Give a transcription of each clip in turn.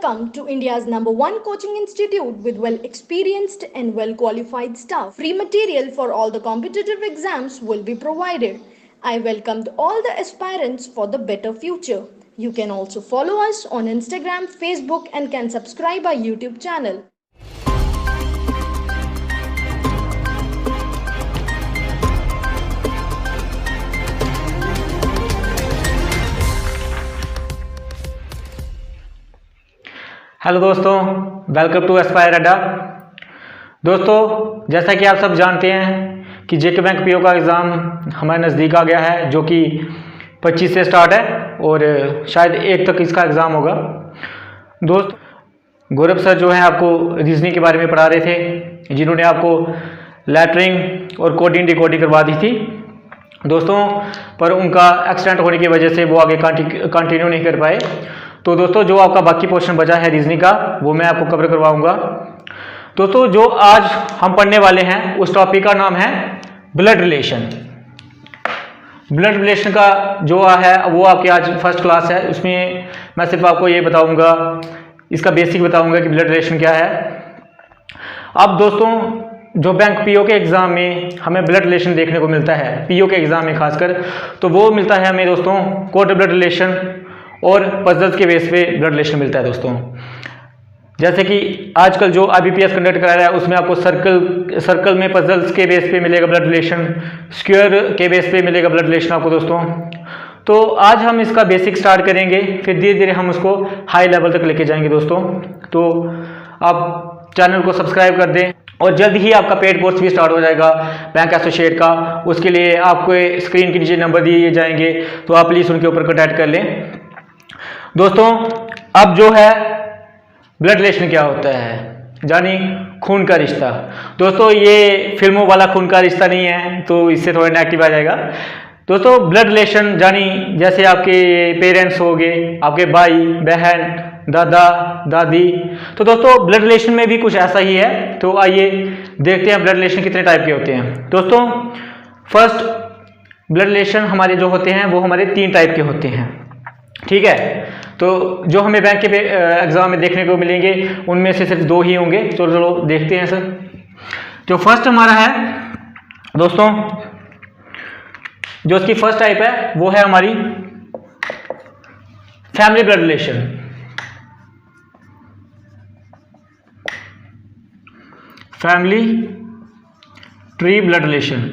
Welcome to India's #1 coaching institute with well experienced and well qualified staff. Free material for all the competitive exams will be provided. I welcomed all the aspirants for the better future. You can also follow us on Instagram, Facebook, and can subscribe our YouTube channel. Hello दोस्तों, welcome to Aspire अड्डा। दोस्तों, जैसा कि आप सब जानते हैं कि जेके बैंक पीओ का एग्ज़ाम हमारे नज़दीक आ गया है, जो कि 25 से स्टार्ट है और शायद 1 तक इसका एग्ज़ाम होगा। दोस्त गौरव सर जो हैं आपको रीजनिंग के बारे में पढ़ा रहे थे, जिन्होंने आपको लेटरिंग और कोडिंग डिकोडिंग करवा दी थी दोस्तों, पर उनका एक्सीडेंट होने की वजह से वो आगे कंटिन्यू नहीं कर पाए। तो दोस्तों, जो आपका बाकी पोर्शन बचा है रीजनिंग का, वो मैं आपको कवर करवाऊंगा। दोस्तों, जो आज हम पढ़ने वाले हैं उस टॉपिक का नाम है ब्लड रिलेशन। ब्लड रिलेशन का जो है वो आपके आज फर्स्ट क्लास है, उसमें मैं सिर्फ आपको ये बताऊंगा, इसका बेसिक बताऊंगा कि ब्लड रिलेशन क्या है। अब दोस्तों, जो बैंक पीओ के एग्ज़ाम में हमें ब्लड रिलेशन देखने को मिलता है, पीओ के एग्ज़ाम में खासकर, तो वो मिलता है हमें दोस्तों कोड ब्लड रिलेशन और पजल्स के बेस पे ब्लड रिलेशन मिलता है दोस्तों। जैसे कि आजकल जो आईबीपीएस कंडक्ट करा रहा है उसमें आपको सर्कल में पजल्स के बेस पे मिलेगा ब्लड रिलेशन, स्क्वायर के बेस पे मिलेगा ब्लड रिलेशन आपको दोस्तों। तो आज हम इसका बेसिक स्टार्ट करेंगे, फिर धीरे धीरे हम उसको हाई लेवल तक लेके जाएंगे दोस्तों। तो आप चैनल को सब्सक्राइब कर दें और जल्द ही आपका पेड कोर्स भी स्टार्ट हो जाएगा बैंक एसोसिएट का। उसके लिए आपको स्क्रीन के नीचे नंबर दिए जाएंगे, तो आप प्लीज़ उनके ऊपर कॉन्टैक्ट कर लें दोस्तों। अब जो है ब्लड रिलेशन क्या होता है, जानी खून का रिश्ता। दोस्तों, ये फिल्मों वाला खून का रिश्ता नहीं है, तो इससे थोड़ा नेगेटिव आ जाएगा दोस्तों। ब्लड रिलेशन जानी जैसे आपके पेरेंट्स हो गए, आपके भाई बहन, दादा दादी। तो दोस्तों, ब्लड रिलेशन में भी कुछ ऐसा ही है। तो आइए देखते हैं ब्लड रिलेशन कितने टाइप के होते हैं दोस्तों। फर्स्ट ब्लड रिलेशन हमारे जो होते हैं वो हमारे 3 टाइप के होते हैं, ठीक है। तो जो हमें बैंक के एग्जाम में देखने को मिलेंगे उनमें से सिर्फ 2 ही होंगे। चलो देखते हैं सर। जो फर्स्ट हमारा है दोस्तों, जो इसकी फर्स्ट टाइप है वो है हमारी family blood relation. Family tree blood relation.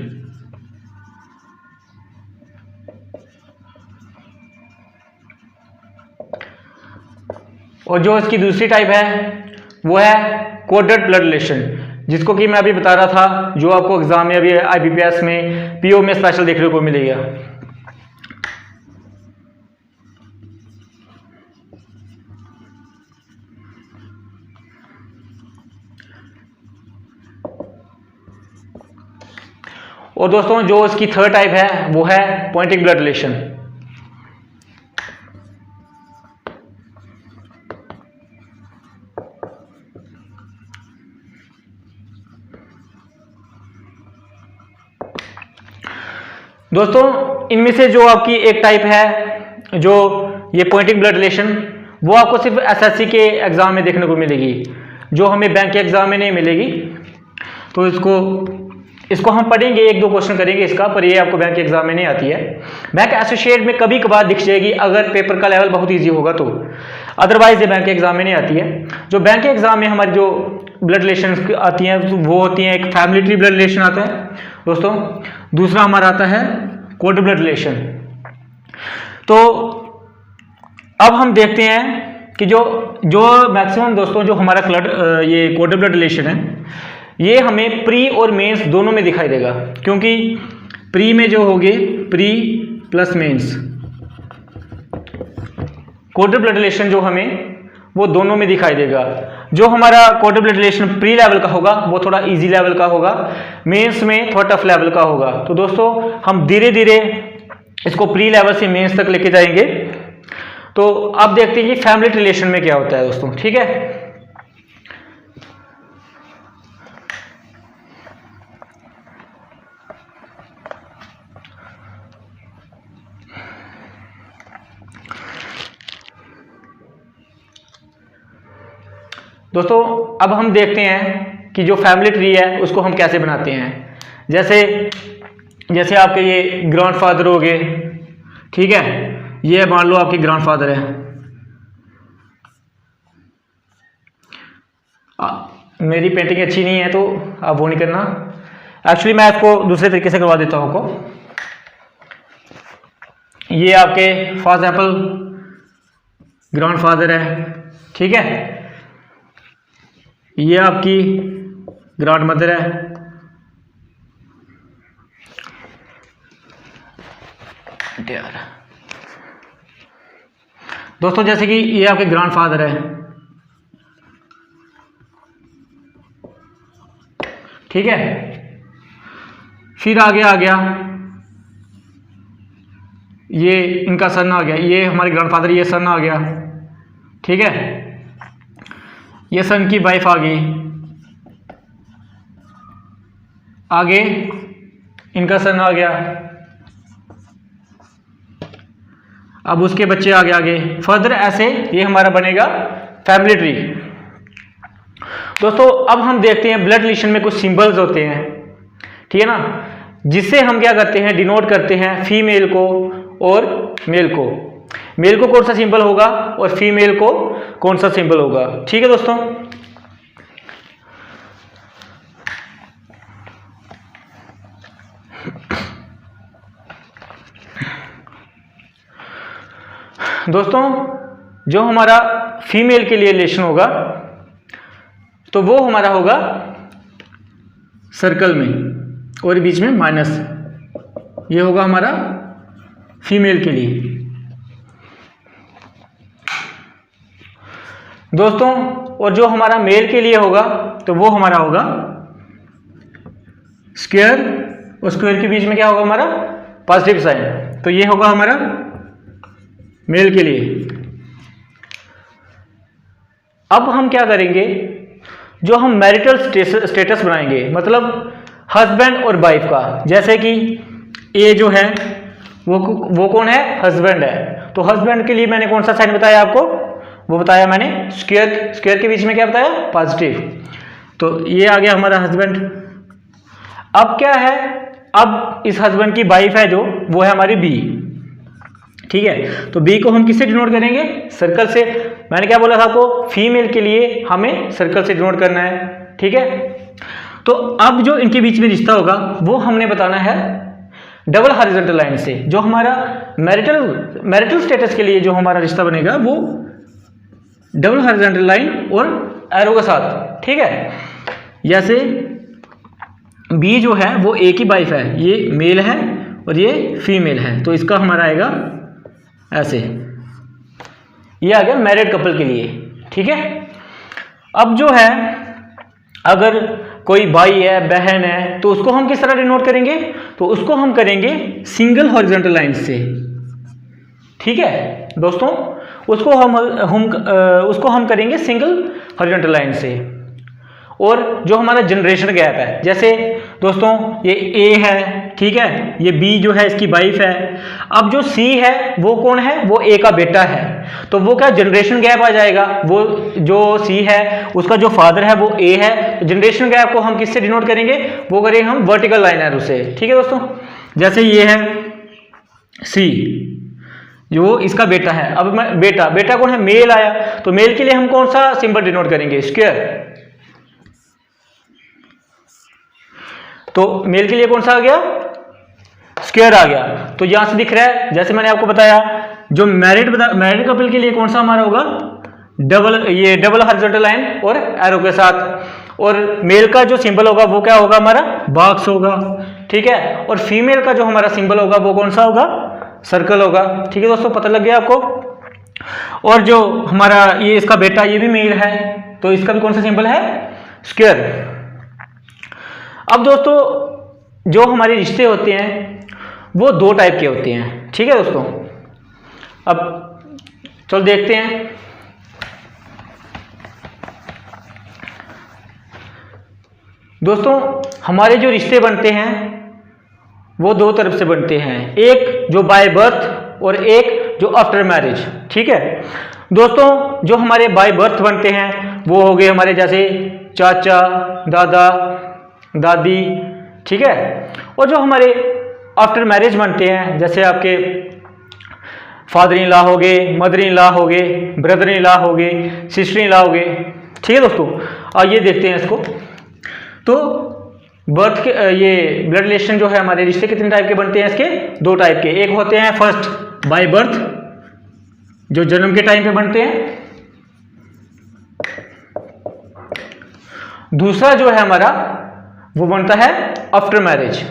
और जो इसकी दूसरी टाइप है वो है कोडेड ब्लड रिलेशन, जिसको कि मैं अभी बता रहा था, जो आपको एग्जाम में अभी आईबीपीएस में पीओ में स्पेशल देखने को मिलेगा। और दोस्तों, जो इसकी थर्ड टाइप है वो है पॉइंटिंग ब्लड रिलेशन। दोस्तों, इनमें से जो आपकी एक टाइप है, जो ये पॉइंटिंग ब्लड रिलेशन, वो आपको सिर्फ एसएससी के एग्जाम में देखने को मिलेगी, जो हमें बैंक के एग्जाम में नहीं मिलेगी। तो इसको हम पढ़ेंगे, 1-2 क्वेश्चन करेंगे इसका, पर ये आपको बैंक के एग्जाम में नहीं आती है। बैंक एसोसिएट में कभी कभार दिख जाएगी अगर पेपर का लेवल बहुत ईजी होगा तो, अदरवाइज ये बैंक के एग्जाम में नहीं आती है। जो बैंक के एग्जाम में हमारी जो ब्लड रिलेशन आती हैं वो होती हैं, एक फैमिली ट्री ब्लड रिलेशन आता है दोस्तों, दूसरा हमारा आता है कोड ब्लड रिलेशन। तो अब हम देखते हैं कि जो मैक्सिमम दोस्तों जो हमारा ये कोड ब्लड रिलेशन है, ये हमें प्री और मेंस दोनों में दिखाई देगा, क्योंकि प्री में जो होगे pre plus mains, code blood relation जो हमें वो दोनों में दिखाई देगा। जो हमारा code blood relation pre level का होगा वो थोड़ा इजी लेवल का होगा, मेंस में थोड़ा टफ लेवल का होगा। तो दोस्तों, हम धीरे धीरे इसको प्री लेवल से मेंस तक लेके जाएंगे। तो अब देखते हैं कि फैमिली रिलेशन में क्या होता है दोस्तों, ठीक है। दोस्तों अब हम देखते हैं कि जो फैमिली ट्री है उसको हम कैसे बनाते हैं। जैसे आपके ये ग्रैंडफादर हो गए, ठीक है, ये मान लो आपके ग्रैंडफादर है। मेरी पेंटिंग अच्छी नहीं है तो आप वो नहीं करना, एक्चुअली मैं इसको दूसरे तरीके से करवा देता हूँ आपको। ये आपके फॉर एग्जाम्पल ग्रैंडफादर है, ठीक है, ये आपकी ग्रैंड मदर है, दोस्तों जैसे कि ये आपके ग्रैंडफादर है, ठीक है। फिर आगे आ गया ये इनका सन आ गया, ये हमारे ग्रैंडफादर, ये सन आ गया, ठीक है। ये सन की वाइफ आ गई, आगे इनका सन आ गया, अब उसके बच्चे आगे आगे फर्दर, ऐसे ये हमारा बनेगा फैमिली ट्री। दोस्तों अब हम देखते हैं ब्लड रिलेशन में कुछ सिंबल्स होते हैं, ठीक है ना, जिससे हम क्या करते हैं, डिनोट करते हैं फीमेल को और मेल को। मेल को कौन सा सिंबल होगा और फीमेल को कौन सा सिंबल होगा, ठीक है दोस्तों। दोस्तों जो हमारा फीमेल के लिए रिलेशन होगा तो वो हमारा होगा सर्कल में और बीच में माइनस, ये होगा हमारा फीमेल के लिए। दोस्तों और जो हमारा मेल के लिए होगा तो वो हमारा होगा स्क्वायर, और स्क्वायर के बीच में क्या होगा हमारा पॉजिटिव साइन, तो ये होगा हमारा मेल के लिए। अब हम क्या करेंगे, जो हम मैरिटल स्टेटस बनाएंगे, मतलब हस्बैंड और वाइफ का, जैसे कि ए जो है वो कौन है, हस्बैंड है, तो हस्बैंड के लिए मैंने कौन सा साइन बताया आपको, वो बताया मैंने स्क्वायर, स्क्वायर के बीच में क्या बताया पॉजिटिव, तो ये आ गया हमारा हस्बैंड। अब क्या है, अब इस हस्बैंड की वाइफ है जो, वो है हमारी बी, ठीक है, तो बी को हम किससे डिनोट करेंगे, सर्कल से। मैंने क्या बोला था आपको, फीमेल के लिए हमें सर्कल से डिनोट करना है, ठीक है। तो अब जो इनके बीच में रिश्ता होगा वो हमने बताना है डबल हॉरिजॉन्टल लाइन से। जो हमारा मैरिटल स्टेटस के लिए जो हमारा रिश्ता बनेगा वो डबल हॉरिजॉन्टल लाइन और एरो के साथ, ठीक है। जैसे बी जो है वो ए की वाइफ है, ये मेल है और ये फीमेल है, तो इसका हमारा आएगा ऐसे, ये आ गया मैरिड कपल के लिए, ठीक है। अब जो है अगर कोई भाई है बहन है तो उसको हम किस तरह डिनोट करेंगे, तो उसको हम करेंगे सिंगल हॉरिजॉन्टल लाइन से, ठीक है दोस्तों, उसको हम करेंगे सिंगल हॉरिजॉन्टल लाइन से। और जो हमारा जनरेशन गैप है, जैसे दोस्तों ये ए है, ठीक है, ये बी जो है इसकी वाइफ है, अब जो सी है वो कौन है, वो ए का बेटा है, तो वो क्या जनरेशन गैप आ जाएगा, वो जो सी है उसका जो फादर है वो ए है, तो जनरेशन गैप को हम किससे डिनोट करेंगे, वो करेंगे हम वर्टिकल लाइन एरो से, ठीक है दोस्तों। जैसे ये है सी जो इसका बेटा है, अब बेटा कौन है, मेल आया, तो मेल के लिए हम कौन सा सिंबल डिनोट करेंगे, स्क्वायर, तो मेल के लिए कौन सा आ गया, स्क्वायर आ गया। तो यहां से दिख रहा है, जैसे मैंने आपको बताया, जो मैरिड कपल के लिए कौन सा हमारा होगा, डबल हॉरिजॉन्टल लाइन और एरो के साथ, और मेल का जो सिंबल होगा वो क्या होगा, हमारा बॉक्स होगा, ठीक है, और फीमेल का जो हमारा सिंबल होगा वो कौन सा होगा, सर्कल होगा, ठीक है दोस्तों, पता लग गया आपको। और जो हमारा ये इसका बेटा, ये भी मेल है, तो इसका भी कौन सा सिंबल है, स्क्वायर। अब दोस्तों जो हमारे रिश्ते होते हैं वो दो टाइप के होते हैं, ठीक है दोस्तों। अब चलो देखते हैं। दोस्तों हमारे जो रिश्ते बनते हैं वो दो तरफ से बनते हैं, एक जो बाय बर्थ और एक जो आफ्टर मैरिज, ठीक है दोस्तों। जो हमारे बाय बर्थ बनते हैं वो हो गए हमारे जैसे चाचा, दादा, दादी, ठीक है। और जो हमारे आफ्टर मैरिज बनते हैं, जैसे आपके फादर इन लॉ हो गए, मदर इन लॉ हो गए, ब्रदर इन लॉ हो गए, सिस्टर इन लॉ हो गए, ठीक है दोस्तों। आइए देखते हैं इसको। तो बर्थ के ये ब्लड रिलेशन जो है, हमारे रिश्ते कितने टाइप के बनते हैं इसके? 2 टाइप के। एक होते हैं फर्स्ट बाय बर्थ, जो जन्म के टाइम पे बनते हैं। दूसरा जो है हमारा वो बनता है आफ्टर मैरिज।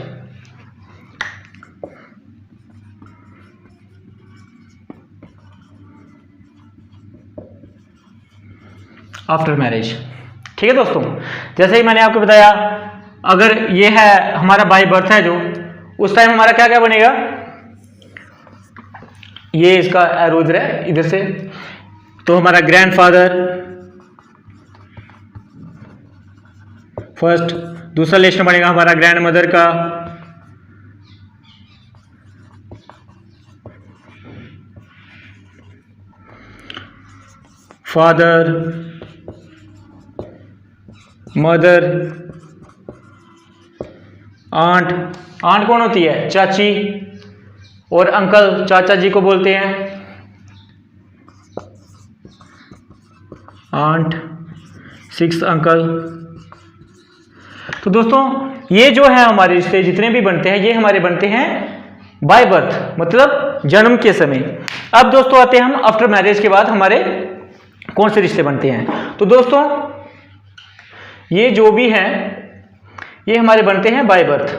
आफ्टर मैरिज, ठीक है दोस्तों। जैसे ही मैंने आपको बताया, अगर ये है हमारा बाय बर्थ है जो, उस टाइम हमारा क्या क्या बनेगा? ये इसका एरो इधर है, इधर से, तो हमारा ग्रैंडफादर फर्स्ट। दूसरा रिलेशन बनेगा हमारा ग्रैंड मदर का, फादर, मदर, आंट। आंट कौन होती है? चाची। और अंकल, चाचा जी को बोलते हैं आंट। 6 अंकल। तो दोस्तों ये जो है हमारे रिश्ते जितने भी बनते हैं, ये हमारे बनते हैं बाय बर्थ, मतलब जन्म के समय। अब दोस्तों आते हैं हम आफ्टर मैरिज के बाद हमारे कौन से रिश्ते बनते हैं। तो दोस्तों ये जो भी हैं, ये हमारे बनते हैं बाय बर्थ।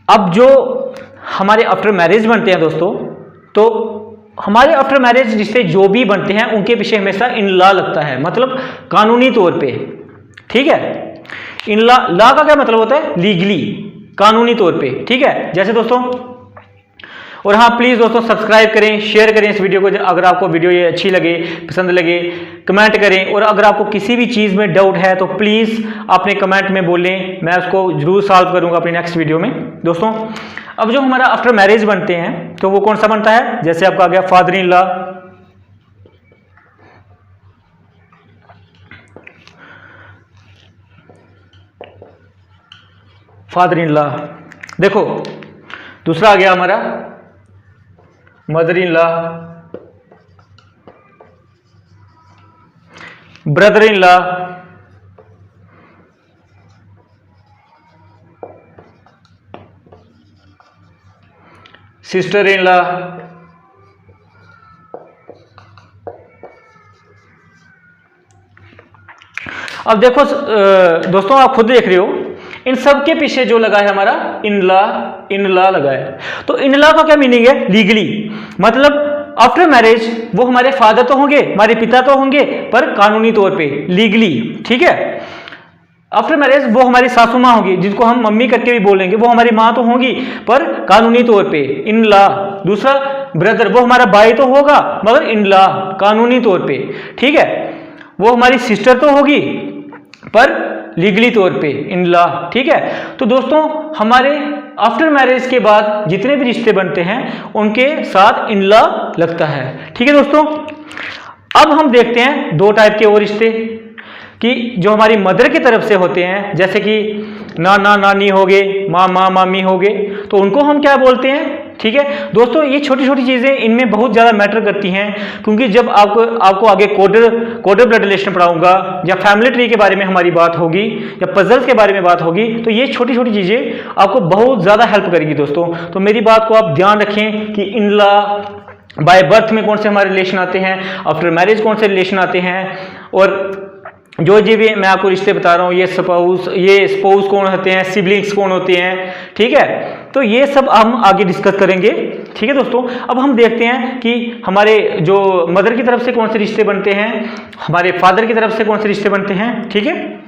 अब जो हमारे आफ्टर मैरिज बनते हैं दोस्तों, तो हमारे आफ्टर मैरिज रिश्ते जो भी बनते हैं उनके पीछे हमेशा इन लॉ लगता है, मतलब कानूनी तौर पे, ठीक है। इन लॉ का क्या मतलब होता है? लीगली, कानूनी तौर पे, ठीक है। जैसे दोस्तों, और हाँ प्लीज़ दोस्तों सब्सक्राइब करें, शेयर करें इस वीडियो को। अगर आपको वीडियो ये अच्छी लगे, पसंद लगे, कमेंट करें। और अगर आपको किसी भी चीज़ में डाउट है तो प्लीज़ अपने कमेंट में बोलें, मैं उसको जरूर सॉल्व करूँगा अपनी नेक्स्ट वीडियो में। दोस्तों अब जो हमारा आफ्टर मैरिज बनते हैं, तो वो कौन सा बनता है? जैसे आपका आ गया father in law, father in law. देखो दूसरा आ गया हमारा mother in law, brother in law, sister in law, अब देखो दोस्तों आप खुद देख रहे हो, इन सब के पीछे जो लगा है हमारा इन लॉ लगा है। तो इन लॉ का क्या मीनिंग है? लीगली, मतलब आफ्टर मैरिज वो हमारे फादर तो होंगे, हमारे पिता तो होंगे, पर कानूनी तौर पे, लीगली, ठीक है। आफ्टर मैरिज वो हमारी सासू माँ होगी, जिनको हम मम्मी करके भी बोलेंगे, वो हमारी माँ तो होंगी, पर कानूनी तौर पे इन लॉ। दूसरा ब्रदर, वो हमारा भाई तो होगा, मगर इन लॉ, कानूनी तौर पे, ठीक है। वो हमारी सिस्टर तो होगी, पर लीगली तौर पे इन लॉ, ठीक है। तो दोस्तों हमारे आफ्टर मैरिज के बाद जितने भी रिश्ते बनते हैं उनके साथ इन लॉ लगता है, ठीक है दोस्तों। अब हम देखते हैं 2 टाइप के वो रिश्ते, कि जो हमारी मदर की तरफ से होते हैं, जैसे कि नाना नानी हो गए, मामा मामी हो गए, तो उनको हम क्या बोलते हैं, ठीक है दोस्तों। ये छोटी छोटी चीज़ें इनमें बहुत ज़्यादा मैटर करती हैं, क्योंकि जब आपको आगे कोडर ब्लड रिलेशन पढ़ाऊंगा, या फैमिली ट्री के बारे में हमारी बात होगी, या पजल्स के बारे में बात होगी, तो ये छोटी छोटी चीज़ें आपको बहुत ज़्यादा हेल्प करेंगी दोस्तों। तो मेरी बात को आप ध्यान रखें कि इन लॉ बाय बर्थ में कौन से हमारे रिलेशन आते हैं, आफ्टर मैरिज कौन से रिलेशन आते हैं, और जो जी भी मैं आपको रिश्ते बता रहा हूँ, ये स्पाउस कौन होते हैं, सिबलिंग्स कौन होते हैं, ठीक है। तो ये सब हम आगे डिस्कस करेंगे, ठीक है दोस्तों। अब हम देखते हैं कि हमारे जो मदर की तरफ से कौन से रिश्ते बनते हैं, हमारे फादर की तरफ से कौन से रिश्ते बनते हैं, ठीक है।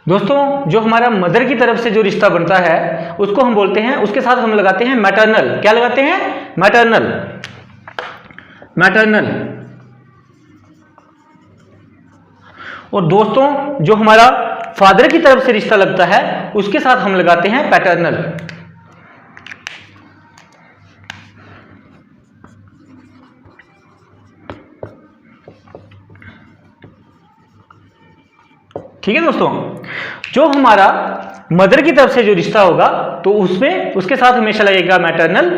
दोस्तों जो हमारा मदर की तरफ से जो रिश्ता बनता है उसको हम बोलते हैं, उसके साथ हम लगाते हैं मैटरनल। क्या लगाते हैं? मैटरनल। मैटरनल। और दोस्तों जो हमारा फादर की तरफ से रिश्ता लगता है उसके साथ हम लगाते हैं पैटर्नल। ठीक है दोस्तों, जो हमारा मदर की तरफ से जो रिश्ता होगा तो उसमें उसके साथ हमेशा लगेगा मैटरनल,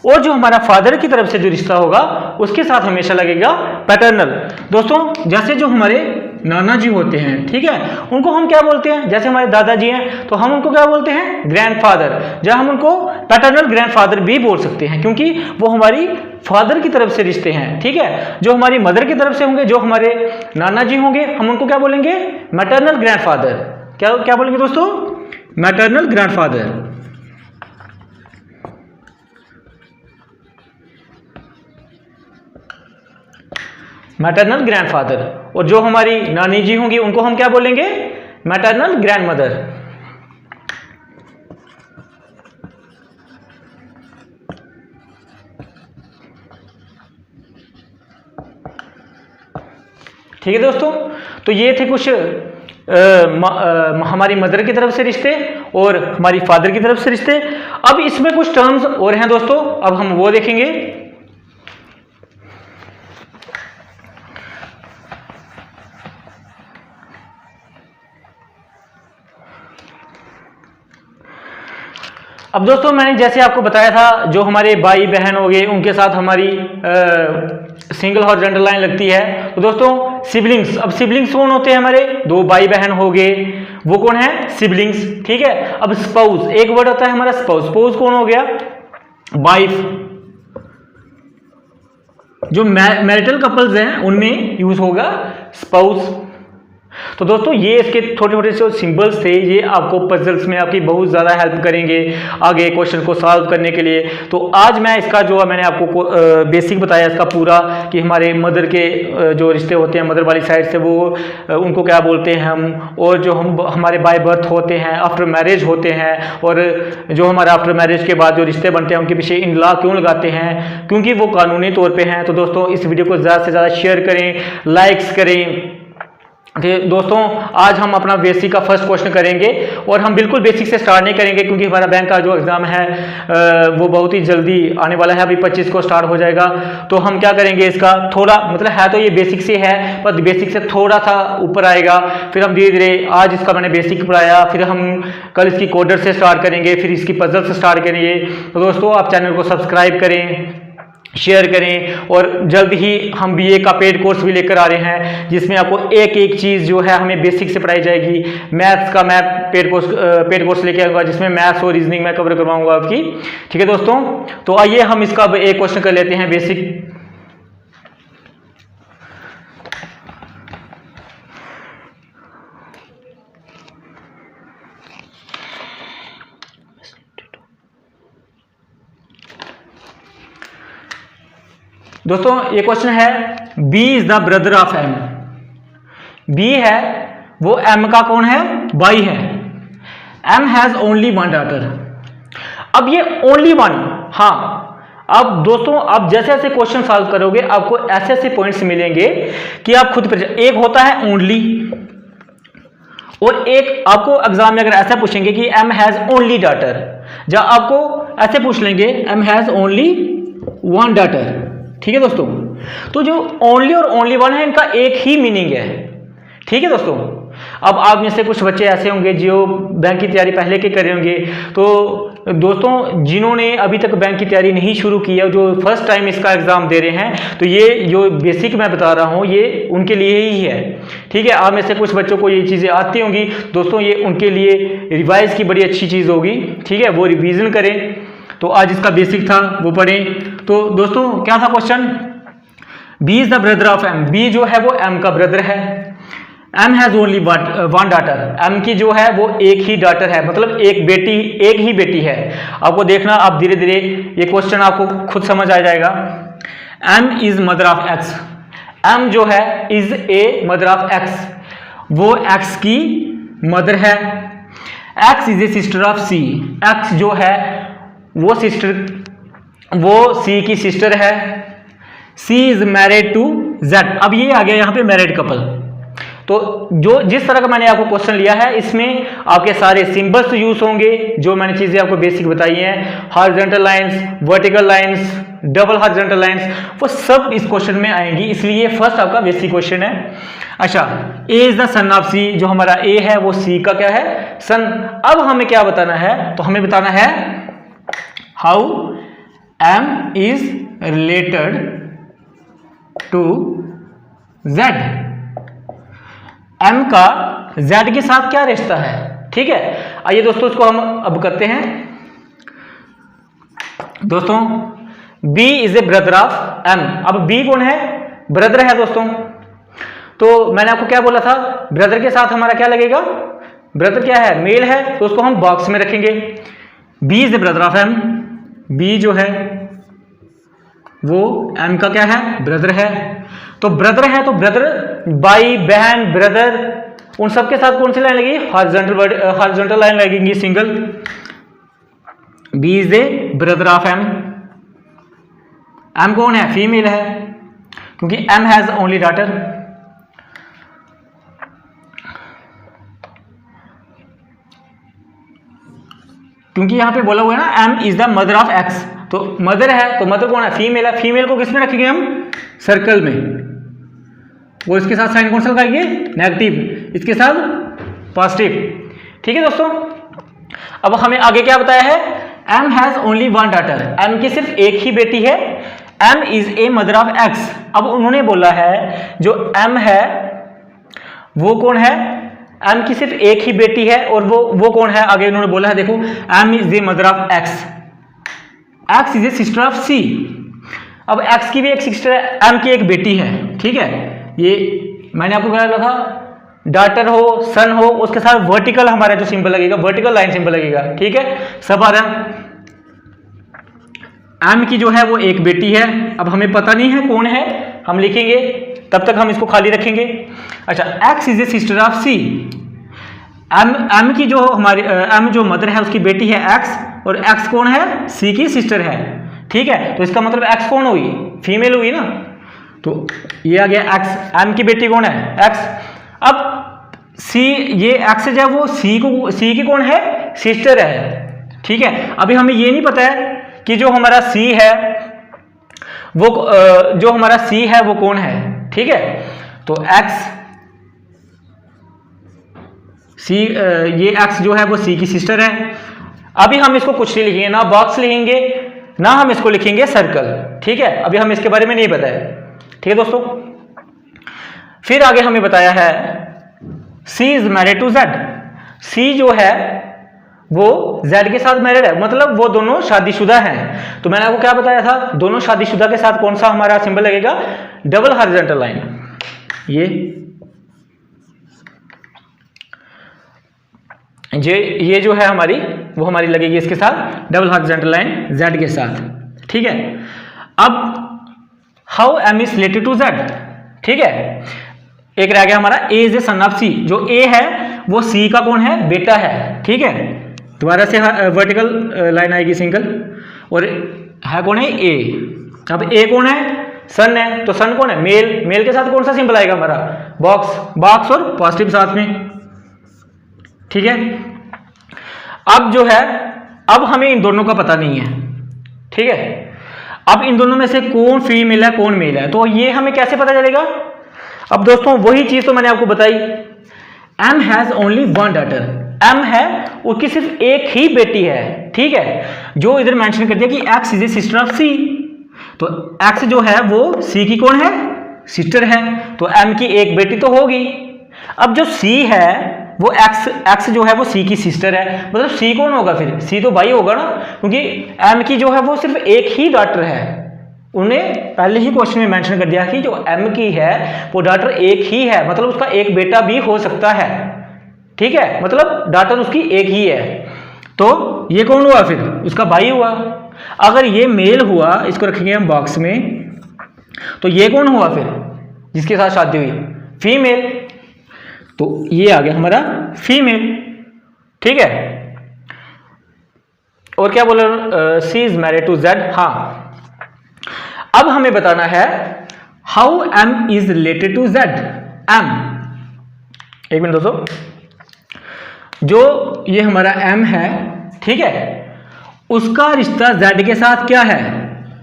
और जो हमारा फादर की तरफ से जो रिश्ता होगा उसके साथ हमेशा लगेगा पैटर्नल। दोस्तों जैसे जो हमारे नाना जी होते हैं, ठीक है, उनको हम क्या बोलते हैं? जैसे हमारे दादाजी हैं तो हम उनको क्या बोलते हैं? ग्रैंडफादर। जब हम उनको पैटर्नल ग्रैंडफादर भी बोल सकते हैं क्योंकि वो हमारी फादर की तरफ से रिश्ते हैं। ठीक है, जो हमारी मदर की तरफ से होंगे, जो हमारे नाना जी होंगे, हम उनको क्या बोलेंगे? Maternal grandfather. क्या क्या बोलेंगे दोस्तों? Maternal grandfather. Maternal grandfather. और जो हमारी नानी जी होंगी उनको हम क्या बोलेंगे? Maternal grandmother. ठीक है दोस्तों, तो ये थे कुछ हमारी मदर की तरफ से रिश्ते और हमारी फादर की तरफ से रिश्ते। अब इसमें कुछ टर्म्स और हैं दोस्तों, अब हम वो देखेंगे। अब दोस्तों मैंने जैसे आपको बताया था, जो हमारे भाई बहन हो गए उनके साथ हमारी सिंगल हॉरिजॉन्टल लाइन लगती है। तो दोस्तों सिबलिंग्स, अब सिबलिंग्स कौन होते हैं? हमारे दो भाई बहन हो गए, वो कौन है? सिबलिंग्स। ठीक है, अब स्पाउस, एक वर्ड होता है हमारा स्पाउस। स्पाउस कौन हो गया? वाइफ। जो मैरिटल कपल्स हैं उनमें यूज होगा स्पाउस। तो दोस्तों ये इसके छोटे छोटे जो सिंबल्स थे ये आपको पजल्स में आपकी बहुत ज़्यादा हेल्प करेंगे आगे क्वेश्चन को सॉल्व करने के लिए। तो आज मैं इसका जो मैंने आपको बेसिक बताया इसका पूरा, कि हमारे मदर के जो रिश्ते होते हैं मदर वाली साइड से, वो उनको क्या बोलते हैं हम, और जो हम हमारे बाय बर्थ होते हैं, आफ्टर मैरिज होते हैं, और जो हमारे आफ्टर मैरिज के बाद जो रिश्ते बनते हैं उनके पीछे इन लॉ क्यों लगाते हैं, क्योंकि वो कानूनी तौर पर हैं। तो दोस्तों इस वीडियो को ज़्यादा से ज़्यादा शेयर करें, लाइक्स करें। दोस्तों आज हम अपना बेसिक का फर्स्ट क्वेश्चन करेंगे, और हम बिल्कुल बेसिक से स्टार्ट नहीं करेंगे क्योंकि हमारा बैंक का जो एग्जाम है वो बहुत ही जल्दी आने वाला है, अभी 25 को स्टार्ट हो जाएगा। तो हम क्या करेंगे, इसका थोड़ा मतलब है तो ये बेसिक से है, पर बेसिक से थोड़ा सा ऊपर आएगा, फिर हम धीरे धीरे, आज इसका मैंने बेसिक पढ़ाया, फिर हम कल इसकी कोडर से स्टार्ट करेंगे, फिर इसकी पजल से स्टार्ट करेंगे। तो दोस्तों आप चैनल को सब्सक्राइब करें, शेयर करें, और जल्द ही हम बीए का पेड कोर्स भी लेकर आ रहे हैं जिसमें आपको एक एक चीज़ जो है हमें बेसिक से पढ़ाई जाएगी। मैथ्स का मैं पेड कोर्स लेके आऊँगा जिसमें मैथ्स और रीजनिंग मैं कवर करवाऊंगा आपकी। ठीक है दोस्तों, तो आइए हम इसका एक क्वेश्चन कर लेते हैं बेसिक। दोस्तों ये क्वेश्चन है, B is the brother of M. B है वो एम का कौन है? भाई है। M has only one daughter. अब ये ओनली वन, हाँ, अब दोस्तों आप जैसे जैसे क्वेश्चन सॉल्व करोगे आपको ऐसे ऐसे पॉइंट्स मिलेंगे कि आप खुद, एक होता है ओनली, और एक आपको एग्जाम में अगर ऐसा पूछेंगे कि एम हैज ओनली डॉटर, जब आपको ऐसे पूछ लेंगे M has only one daughter. ठीक है दोस्तों, तो जो ओनली और ओनली वन है इनका एक ही मीनिंग है। ठीक है दोस्तों, अब आप में से कुछ बच्चे ऐसे होंगे जो बैंक की तैयारी पहले के कर रहे होंगे, तो दोस्तों जिन्होंने अभी तक बैंक की तैयारी नहीं शुरू की है, जो फर्स्ट टाइम इसका एग्जाम दे रहे हैं, तो ये जो बेसिक मैं बता रहा हूँ ये उनके लिए ही है। ठीक है, आप में से कुछ बच्चों को ये चीज़ें आती होंगी दोस्तों, ये उनके लिए रिवाइज की बड़ी अच्छी चीज़ होगी। ठीक है, वो रिवीजन करें। तो आज इसका बेसिक था वो पढ़ें। तो दोस्तों क्या था question? B is the brother of M. B जो है वो एम का ब्रदर है। M has only one daughter. M की जो है वो एक ही डॉटर है, मतलब एक बेटी, एक ही बेटी है। आपको देखना, आप धीरे धीरे ये क्वेश्चन आपको खुद समझ आ जाएगा। M is mother of X. M जो है is a mother of X, वो एक्स की मदर है, X is a sister of C, X जो है वो सी की सिस्टर है, C is married to Z. अब ये आ गया यहाँ पे मैरिड कपल। तो जिस तरह का मैंने आपको क्वेश्चन लिया है इसमें आपके सारे सिंबल्स यूज होंगे, जो मैंने चीजें आपको बेसिक बताई हैं, horizontal lines, vertical lines, double horizontal lines, वो सब इस क्वेश्चन में आएंगी, इसलिए फर्स्ट आपका बेसिक क्वेश्चन है। अच्छा, ए इज द सन ऑफ सी, जो हमारा ए है वो सी का क्या है, सन। अब हमें क्या बताना है, तो हमें बताना है how M is related to Z, M का जेड के साथ क्या रिश्ता है। ठीक है, आइए दोस्तों इसको हम अब करते हैं। दोस्तों B is a brother of M, अब B कौन है, ब्रदर है दोस्तों। तो मैंने आपको क्या बोला था, ब्रदर के साथ हमारा क्या लगेगा, ब्रदर क्या है, मेल है, तो उसको हम बॉक्स में रखेंगे। B is a brother of M, B जो है वो M का क्या है, ब्रदर है। तो ब्रदर है तो ब्रदर, भाई बहन, ब्रदर, उन सब के साथ कौन सी लाइन लगेगी, हॉरिजॉन्टल लाइन लगेगी, single. B is a brother of M, M कौन है, फीमेल है, क्योंकि M हैज ओनली डॉटर। क्योंकि यहां पे बोला हुआ है ना M is the mother of X, तो मदर है तो मदर कौन है, फीमेल है। फीमेल को किसमें रखेंगे हम, सर्कल में, वो इसके साथ साइन कौन सा लगाएंगे, नेगेटिव, इसके साथ पॉजिटिव। ठीक है दोस्तों, अब हमें आगे क्या बताया है, M has only one daughter, M की सिर्फ एक ही बेटी है, M is a mother of X। अब उन्होंने बोला है जो M है वो कौन है, M की सिर्फ एक ही बेटी है, और वो कौन है, आगे उन्होंने बोला है, देखो M is a mother of X, X is a sister of C। अब X की भी एक सिस्टर है, M की एक बेटी है। ठीक है, ये मैंने आपको बताया था, डॉटर हो, सन हो, उसके साथ वर्टिकल हमारा जो सिंबल लगेगा, वर्टिकल लाइन सिंबल लगेगा। ठीक है, सब आ रहा है। M की जो है वो एक बेटी है, अब हमें पता नहीं है कौन है, हम लिखेंगे, तब तक हम इसको खाली रखेंगे। अच्छा, X is a sister of C, M की जो हमारी M जो मदर है उसकी बेटी है X, और X कौन है, C की सिस्टर है। ठीक है, तो इसका मतलब X कौन हुई, फीमेल हुई ना, तो ये आ गया X, M की बेटी कौन है, X। अब C, ये X जो है वो C की कौन है, सिस्टर है। ठीक है, अभी हमें ये नहीं पता है कि जो हमारा C है वो कौन है। ठीक है, तो ये X जो है वो C की सिस्टर है। अभी हम इसको कुछ नहीं लिखेंगे, ना बॉक्स लिखेंगे, ना हम इसको लिखेंगे सर्कल। ठीक है, अभी हम इसके बारे में नहीं बताया। ठीक है दोस्तों, फिर आगे हमें बताया है C is married to Z, C जो है वो Z के साथ मैरिड है, मतलब वो दोनों शादीशुदा हैं। तो मैंने आपको क्या बताया था, दोनों शादीशुदा के साथ कौन सा हमारा सिंबल लगेगा, डबल हॉरिजॉन्टल लाइन। ये जो है हमारी, वो हमारी लगेगी इसके साथ डबल हॉरिजॉन्टल लाइन Z के साथ। ठीक है, अब how M is related to Z। ठीक है, एक रह गया हमारा A is a son of C, जो A है वो C का कौन है, बेटा है। ठीक है, दोबारा से वर्टिकल लाइन आएगी सिंगल, और है कौन है, A। अब A कौन है, सन है, तो सन कौन है, मेल के साथ कौन सा सिंबल आएगा हमारा, बॉक्स और पॉजिटिव साथ में। ठीक है, अब जो है, अब हमें इन दोनों का पता नहीं है। ठीक है, अब इन दोनों में से कौन फीमेल है कौन मेल है, तो ये हमें कैसे पता चलेगा। अब दोस्तों वही चीज तो मैंने आपको बताई, M has only one daughter, M है उसकी सिर्फ एक ही बेटी है। ठीक है, जो इधर मेंशन कर दिया कि X is a sister of C, तो X जो है वो C की कौन है, सिस्टर है, तो M की एक बेटी तो होगी। अब जो C है वो X जो है वो C की सिस्टर है, मतलब C कौन होगा, फिर C तो भाई होगा ना, क्योंकि M की जो है वो सिर्फ एक ही डॉटर है। उन्हें पहले ही क्वेश्चन में मेंशन कर दिया कि जो M की है वो डॉटर एक ही है, मतलब उसका एक बेटा भी हो सकता है। ठीक है, मतलब डॉटर उसकी एक ही है, तो ये कौन हुआ, फिर उसका भाई हुआ। अगर ये मेल हुआ, इसको रखेंगे हम बॉक्स में, तो ये कौन हुआ फिर जिसके साथ शादी हुई, फीमेल। तो ये आ गया हमारा फीमेल, ठीक है। और क्या बोला, C is married to Z. हाँ, अब हमें बताना है how M is related to Z. M, एक मिनट दोस्तों, जो ये हमारा एम है, ठीक है, उसका रिश्ता जेड के साथ क्या है,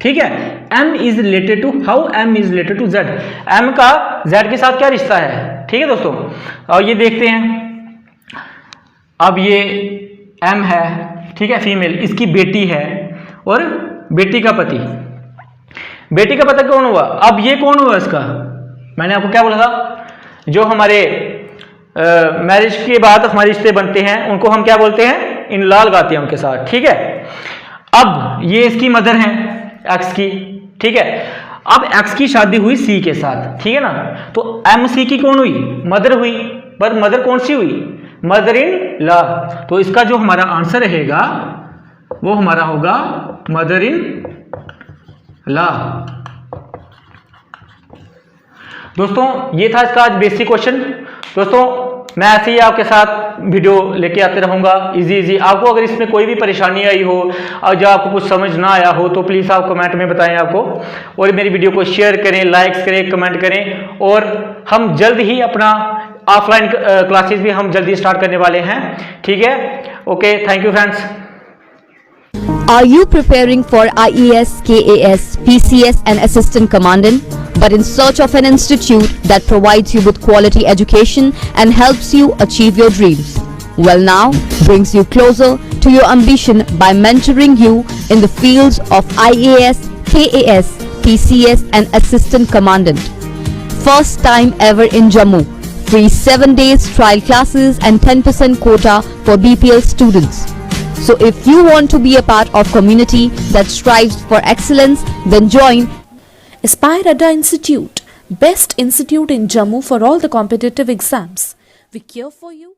ठीक है। M is related to, how M is related to Z, M का जेड के साथ क्या रिश्ता है, ठीक है दोस्तों। और ये देखते हैं, अब ये एम है, ठीक है, फीमेल, इसकी बेटी है और बेटी का पति, बेटी का पति कौन हुआ, अब ये कौन हुआ इसका, मैंने आपको क्या बोला था, जो हमारे मैरिज के बाद हमारे रिश्ते बनते हैं उनको हम क्या बोलते हैं, इन लॉ लगाते हैं उनके साथ, ठीक है। अब ये इसकी मदर है एक्स की, ठीक है। अब एक्स की शादी हुई सी के साथ, ठीक है ना, तो एम सी की कौन हुई, मदर हुई, पर मदर कौन सी हुई, मदर इन लॉ। तो इसका जो हमारा आंसर रहेगा वो हमारा होगा मदर इन लॉ। दोस्तों ये था इसका आज बेसिक क्वेश्चन। दोस्तों मैं ऐसे ही आपके साथ वीडियो लेके आते रहूंगा इजी। आपको अगर इसमें कोई भी परेशानी आई हो और जो आपको कुछ समझ ना आया हो तो प्लीज़ आप कमेंट में बताएं आपको, और मेरी वीडियो को शेयर करें, लाइक्स करें, कमेंट करें। और हम जल्द ही अपना ऑफलाइन क्लासेस भी हम जल्दी स्टार्ट करने वाले हैं, ठीक है। Okay, thank you friends. Are you preparing for IAS, KAS, PCS and Assistant Commandant, but in search of an institute that provides you with quality education and helps you achieve your dreams? Well, now brings you closer to your ambition by mentoring you in the fields of IAS, KAS, PCS and Assistant Commandant. First time ever in Jammu. Free 7 days trial classes and 10% quota for BPL students. So if you want to be a part of community that strives for excellence, then join Aspire Adda Institute, best institute in Jammu for all the competitive exams. We care for you.